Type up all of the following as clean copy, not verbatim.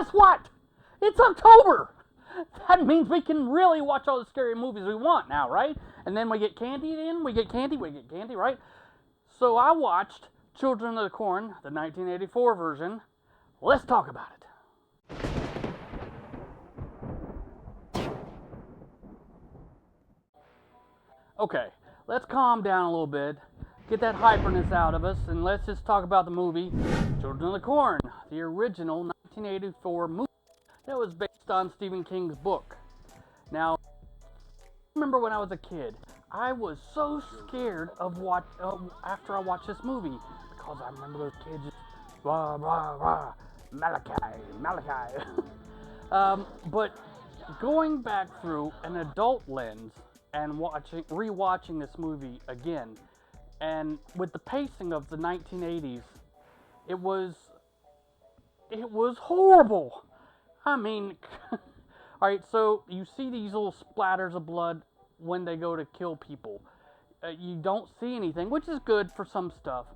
guess what? It's October! That means we can really watch all the scary movies we want now, right? And then we get candy, right? So I watched Children of the Corn, the 1984 version. Let's talk about it. Okay, let's calm down a little bit, get that hyperness out of us, and let's just talk about the movie Children of the Corn, the original 1984 movie that was based on Stephen King's book. Now, remember when I was a kid, I was so scared of after I watched this movie, because I remember those kids just rah rah rah, Malachi. But going back through an adult lens and rewatching this movie again, and with the pacing of the 1980s, it was horrible. I mean, all right, so you see these little splatters of blood when they go to kill people. You don't see anything, which is good for some stuff,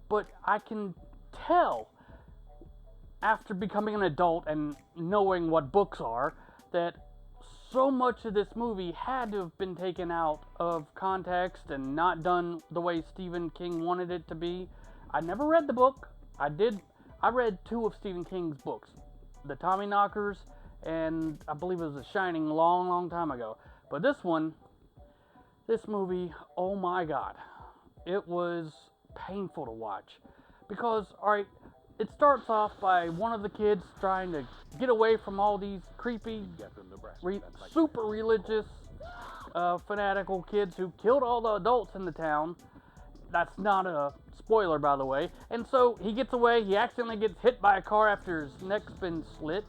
but I can tell after becoming an adult and knowing what books are that so much of this movie had to have been taken out of context and not done the way Stephen King wanted it to be. I never read the book. I read 2 of Stephen King's books, the Tommyknockers, and I believe it was The Shining, long time ago. But this movie, oh my God, it was painful to watch. Because, alright, it starts off by one of the kids trying to get away from all these creepy, super religious, fanatical kids who killed all the adults in the town. That's not a spoiler, by the way. And so he gets away, he accidentally gets hit by a car after his neck's been slit,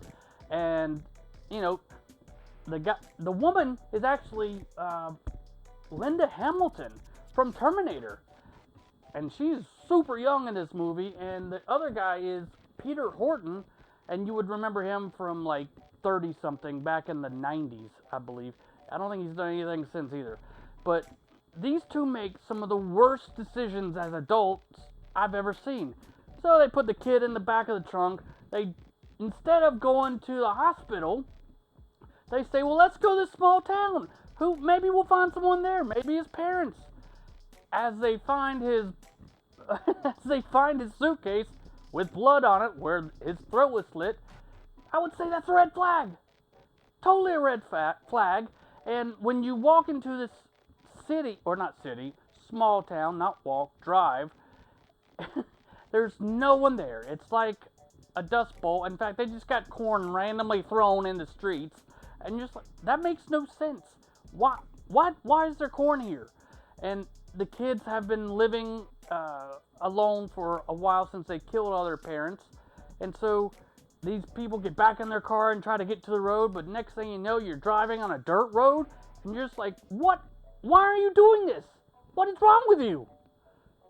and, you know, the woman is actually Linda Hamilton from Terminator. And she's super young in this movie, and the other guy is Peter Horton, and you would remember him from like 30-something back in the 90s, I believe. I don't think he's done anything since either. But these two make some of the worst decisions as adults I've ever seen. So they put the kid in the back of the trunk. Instead of going to the hospital, they say, well, let's go to this small town. Maybe we'll find someone there. Maybe his parents. As they find his suitcase with blood on it where his throat was slit, I would say that's a red flag. Totally a red flag. And when you walk into this small town, not walk, drive, there's no one there. It's like a dust bowl. In fact, they just got corn randomly thrown in the streets. And you're just like, that makes no sense. Why is there corn here? And the kids have been living alone for a while since they killed all their parents. And so these people get back in their car and try to get to the road, but next thing you know, you're driving on a dirt road, and you're just like, what? Why are you doing this? What is wrong with you?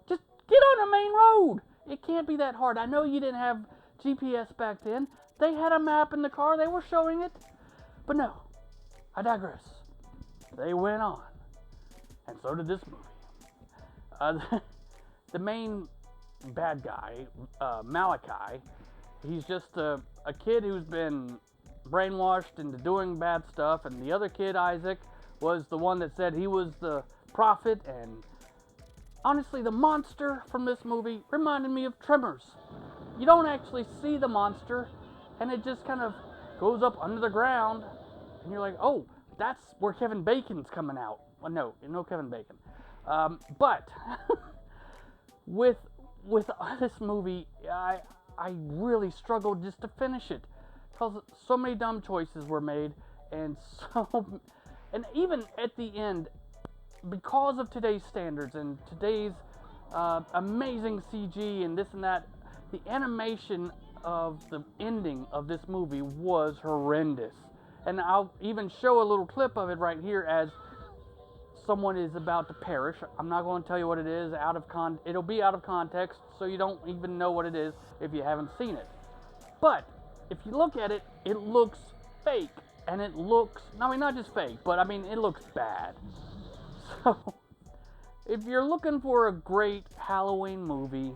Just get on the main road. It can't be that hard. I know you didn't have GPS back then. They had a map in the car. They were showing it. But no, I digress. They went on. And so did this movie. The main bad guy, Malachi, he's just a kid who's been brainwashed into doing bad stuff, and the other kid, Isaac, was the one that said he was the prophet. And honestly, the monster from this movie reminded me of Tremors. You don't actually see the monster, and it just kind of goes up under the ground, and you're like, oh, that's where Kevin Bacon's coming out. Well, no Kevin Bacon. But with this movie, I really struggled just to finish it, because so many dumb choices were made, and even at the end, because of today's standards and today's amazing CG and this and that, the animation of the ending of this movie was horrendous. And I'll even show a little clip of it right here as someone is about to perish. I'm not going to tell you what it is. It'll be out of context, so you don't even know what it is if you haven't seen it. But if you look at it, it looks fake, and it looks, not just fake, but it looks bad. So if you're looking for a great Halloween movie,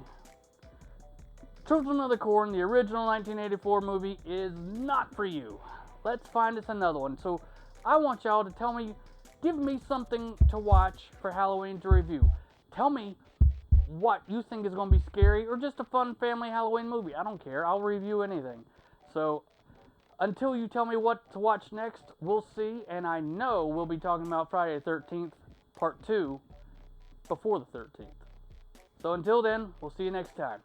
Children of the Corn, the original 1984 movie, is not for you. Let's find us another one. So I want y'all to tell me, give me something to watch for Halloween to review. Tell me what you think is going to be scary or just a fun family Halloween movie. I don't care. I'll review anything. So until you tell me what to watch next, we'll see. And I know we'll be talking about Friday the 13th, Part 2, before the 13th. So until then, we'll see you next time.